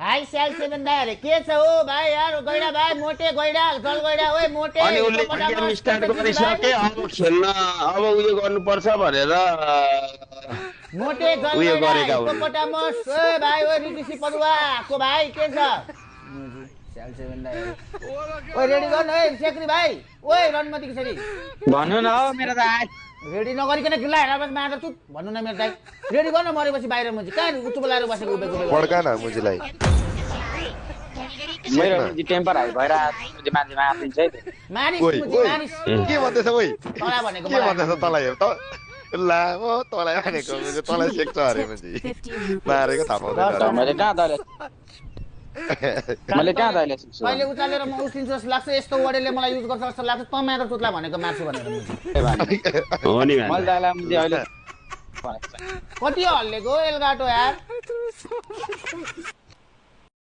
High sale seven दाइ अरे के छ हो भाइ यार गैडा भाइ मोटे गैडा जल गैडा ओए मोटे अनि उसले गेम स्टार्ट गरिसके अब खेल्न अब उयो गर्नुपर्छ भनेर मोटे जल उयो गैडा गरेका हुन्। हिप्पोपोटामस ओए भाइ ओए रिटिसी पडुवाको भाइ के छ सेल सेभेन दाइ ओए रेडी गर्नु ओए सेक्री भाइ ओए रणमती किशोरी भन्नु न हो मेरो दाइ रेडी नगरिकन किल्ला हेरेर बस मात्र चुप भन्नु न मेरो दाइ रेडी गर्नु मरेपछि बाहिर मुजी कहाँ उच्च बोलाएर बसेको उभे उभे पड्का न मुजीलाई मेरो मुजी टेम्पर हाई भएर मुजी मान्छे मारिदिन्छ है मानिस ओइ मुजी ओइ मानिस के भन्दैछ ओइ तँलाई भनेको के भन्दैछ तँलाई हेर त ला म तँलाई भनेको मुजी तँलाई सेक्छ अरे मुजी मारेको थाहा पाउँदैन मैले कहाँ दैले सिक्छु कहिले उचालेर म उस्लिन्छु जस्तो लाग्छ यस्तो वर्डले मलाई युज गर्छ जस्तो लाग्छ त मेरो चुतलाई भनेको मार्छु भनेर मुजी हो नि मैले दाइलाई मुजी अहिले कति हल्लेको एलगाटो यार